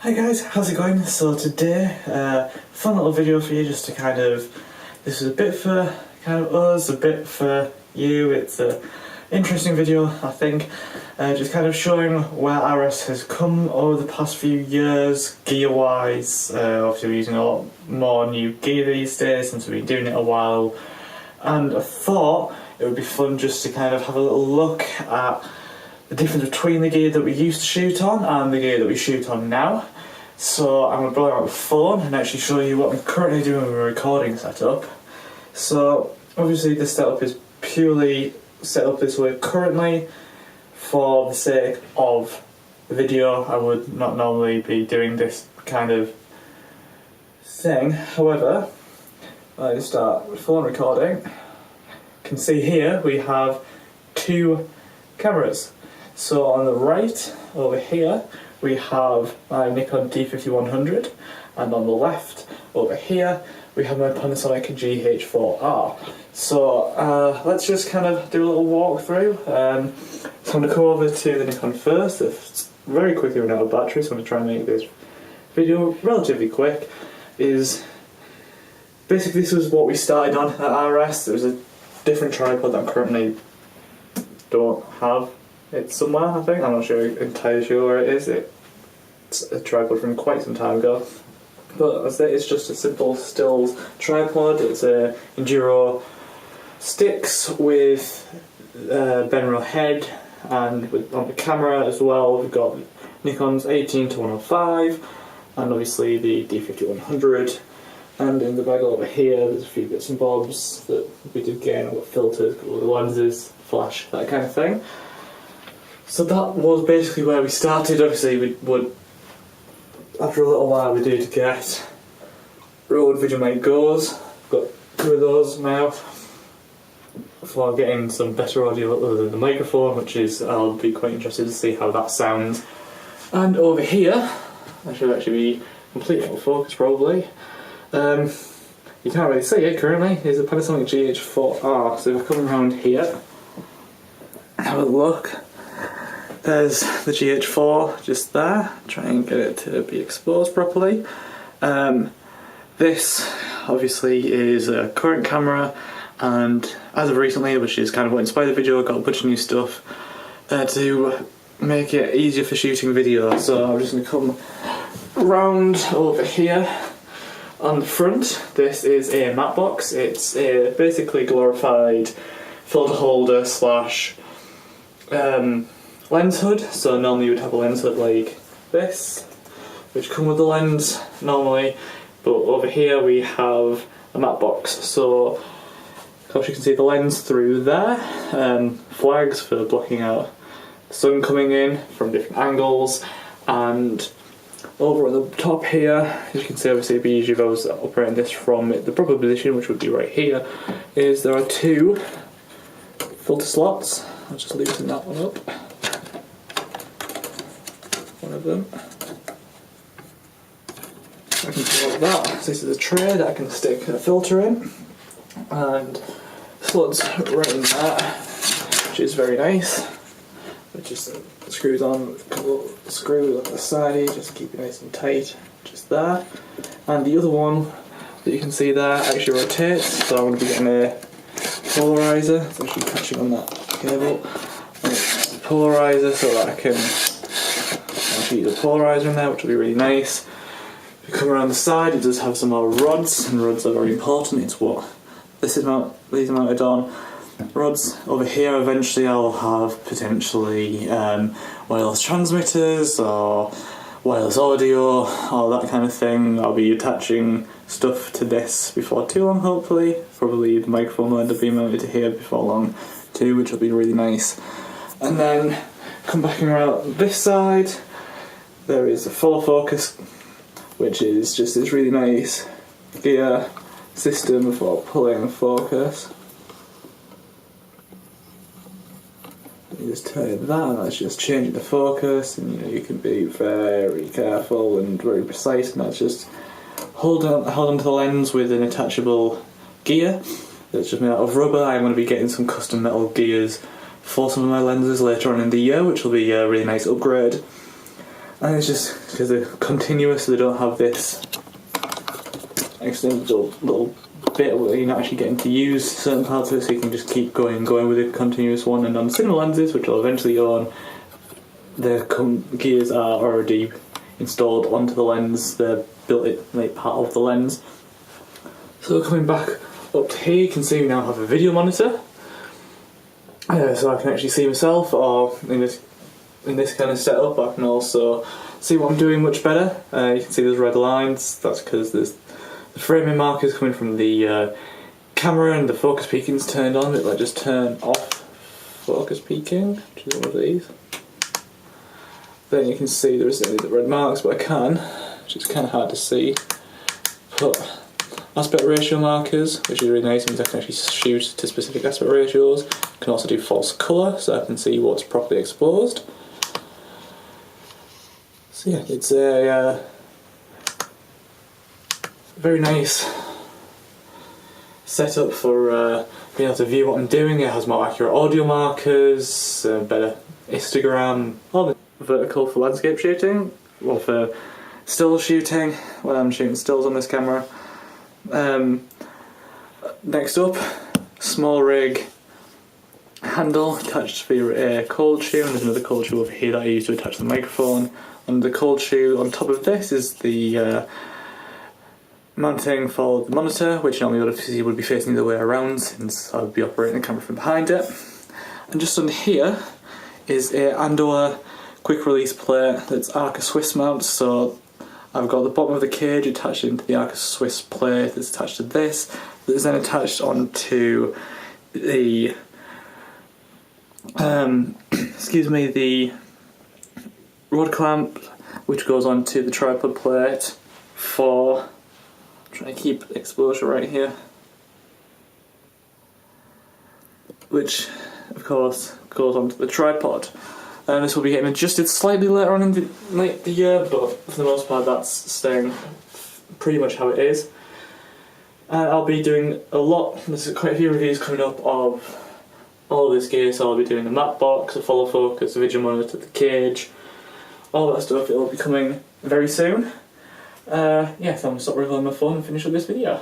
Hi guys, how's it going? So today, fun little video for you just to this is a bit for us, a bit for you. It's an interesting video, I think, just showing where RS has come over the past few years, gear-wise. Obviously we're using a lot more new gear these days since we've been doing it a while, and I thought it would be fun just to have a little look at the difference between the gear that we used to shoot on and the gear that we shoot on now. So I'm going to blow out the phone and actually show you what I'm currently doing with my recording setup. So obviously this setup is purely set up this way currently for the sake of the video. I would not normally be doing this kind of thing. However, I start phone recording. You can see here we have two cameras. So on the right over here we have my Nikon D5100, and on the left over here we have my Panasonic GH4R. So let's just do a little walkthrough. So I'm going to go over to the Nikon first. It's very quickly run out of battery, so I'm going to try and make this video relatively quick. Basically this was what we started on at RS. There was a different tripod that I currently don't have. It's somewhere, I think. I'm not entirely sure where it is. It's a tripod from quite some time ago. But as I say, it's just a simple stills tripod. It's a Enduro sticks with Benro head, and on the camera as well we've got Nikon's 18-105 and obviously the D5100. And in the bag over here there's a few bits and bobs that we did get. I've got filters, got all the lenses, flash, that kind of thing. So that was basically where we started. Obviously we would, after a little while, we did get Rode VideoMic Go's. Got two of those now for getting some better audio other than the microphone, which is, I'll be quite interested to see how that sounds. And over here, I should actually be completely out of focus probably. You can't really see it currently, is a Panasonic GH4R. So if I come around here, have a look. There's the GH4 just there. Try and get it to be exposed properly. This obviously is a current camera, and as of recently, which is what inspired the video, I got a bunch of new stuff to make it easier for shooting video. So I'm just going to come round over here. On the front, this is a matte box. It's a basically glorified filter holder slash lens hood. So normally you would have a lens hood like this, which come with the lens normally, but over here we have a matte box. So of course you can see the lens through there, flags for blocking out the sun coming in from different angles, and over at the top here, as you can see, obviously it'd be easier if I was operating this from the proper position, which would be right here, is there are two filter slots. I'll just loosen that one up. One of them. I can pull up that. So this is a tray that I can stick a filter in, and slots right in that, which is very nice. It just screws on with a couple of screws on the side, just to keep it nice and tight, just there. And the other one that you can see there actually rotates, so I'm going to be getting a polarizer. It's actually catching on that cable. And it's a polarizer so that I can actually use a polarizer in there, which will be really nice. If you come around the side, it does have some more rods, and rods are very important. It's what these are mounted on. Rods over here. Eventually I'll have potentially wireless transmitters or wireless audio or that kind of thing. I'll be attaching stuff to this before too long, hopefully. Probably the microphone will end up being mounted to here before long too, which will be really nice. And then come back around this side, there is a follow focus, which is just this really nice gear system for pulling focus. You just turn that, and that's just changing the focus, and you can be very careful and very precise, and that's just hold on to the lens with an attachable gear that's just made out of rubber. I'm going to be getting some custom metal gears for some of my lenses later on in the year, which will be a really nice upgrade. And it's just because they're continuous, so they don't have this extended little bit where you're not actually getting to use certain parts of it, so you can just keep going with a continuous one. And on cinema lenses, which I'll eventually own, the gears are already installed onto the lens. They're built in like part of the lens. So coming back up here, you can see we now have a video monitor, so I can actually see myself, or in this kind of setup I can also see what I'm doing much better. You can see there's red lines. That's because there's the framing markers coming from the camera, and the focus peaking's turned on. It'll just turn off focus peaking, which is one of these. Then you can see there isn't any of the red marks, but I can, which is kind of hard to see, put aspect ratio markers, which is really nice, means I can actually shoot to specific aspect ratios. I can also do false colour, so I can see what's properly exposed. So yeah, it's a very nice setup for being able to view what I'm doing. It has more accurate audio markers, better histogram, all the vertical for landscape shooting, or for still shooting when I'm shooting stills on this camera. Next up, small rig handle attached for your cold shoe, and there's another cold shoe over here that I use to attach the microphone. And the cold shoe on top of this is the mounting for the monitor, which normally would be facing the other way around since I would be operating the camera from behind it. And just under here is a Andor quick release plate that's Arca Swiss mount, so I've got the bottom of the cage attached into the Arca Swiss plate that's attached to this, that is then attached onto the the rod clamp, which goes onto the tripod plate for, I'm trying to keep exposure right here, which of course goes onto the tripod. And this will be getting adjusted slightly later on in the year, but for the most part that's staying pretty much how it is. I'll be doing there's quite a few reviews coming up of all of this gear, so I'll be doing the matte box, the follow focus, the video monitor, the cage, all that stuff. It'll be coming very soon. Yeah, so I'm going to stop recording my phone and finish up this video.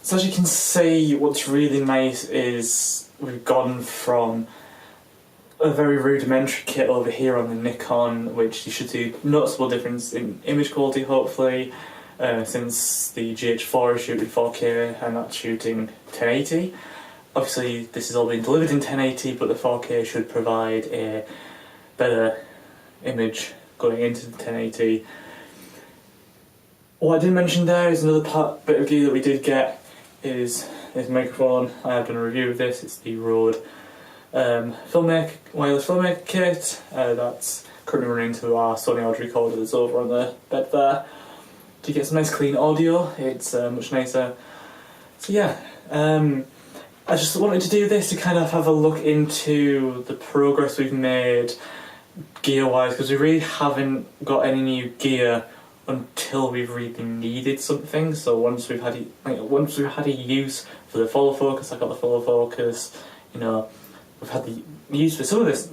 So as you can see, what's really nice is we've gone from a very rudimentary kit over here on the Nikon, which you should see noticeable difference in image quality hopefully, since the GH4 is shooting 4K and that's shooting 1080. Obviously this is all being delivered in 1080, but the 4K should provide a better image going into the 1080. What I didn't mention there is another bit of gear that we did get is this microphone. I have done a review of this. It's the Rode wireless filmmaker kit that's currently running into our Sony audio recorder that's over on the bed there. To get some nice clean audio, it's much nicer. So yeah, I just wanted to do this to kind of have a look into the progress we've made gear-wise, because we really haven't got any new gear until we've really needed something. So once we've had a use for the follow focus, I got the follow focus. You know, we've had the use for some of this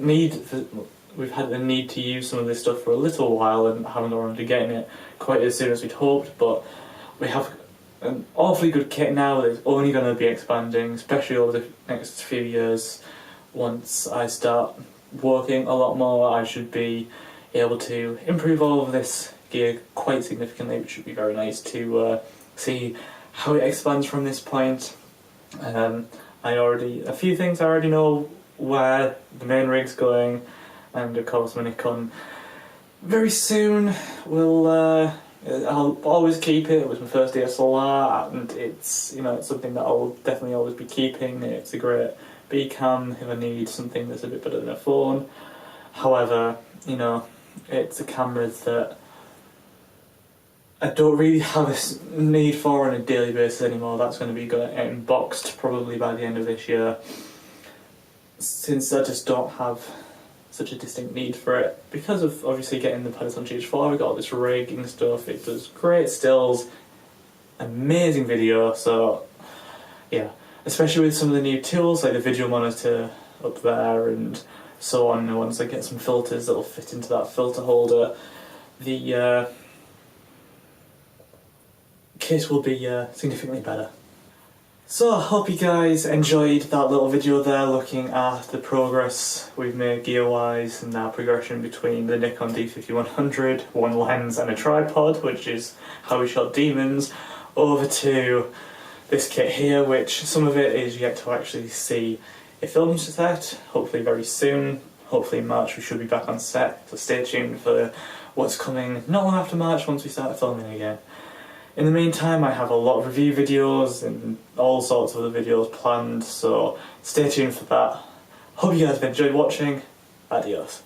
we've had the need to use some of this stuff for a little while and haven't got around to getting it quite as soon as we'd hoped. But we have an awfully good kit now that's only going to be expanding, especially over the next few years. Once I start working a lot more, I should be able to improve all of this gear quite significantly, which should be very nice to see how it expands from this point. A few things I already know where the main rig's going, and of course my Nikon very soon will I'll always keep it. It was my first DSLR, and it's it's something that I'll definitely always be keeping. It's a great B cam if I need something that's a bit better than a phone. However, it's a camera that I don't really have a need for on a daily basis anymore. That's going to be getting boxed probably by the end of this year, since I just don't have such a distinct need for it. Because of obviously getting the Panasonic GH4, we got all this rigging stuff, it does great stills, amazing video, so yeah, especially with some of the new tools like the video monitor up there and so on, and once I get some filters that'll fit into that filter holder, the case will be significantly better. So I hope you guys enjoyed that little video there looking at the progress we've made gear-wise and our progression between the Nikon D5100, one lens and a tripod, which is how we shot Demons, over to this kit here, which some of it is yet to actually see a film set, hopefully very soon. Hopefully in March we should be back on set, so stay tuned for what's coming not long after March once we start filming again. In the meantime, I have a lot of review videos and all sorts of other videos planned, so stay tuned for that. Hope you guys have enjoyed watching. Adios.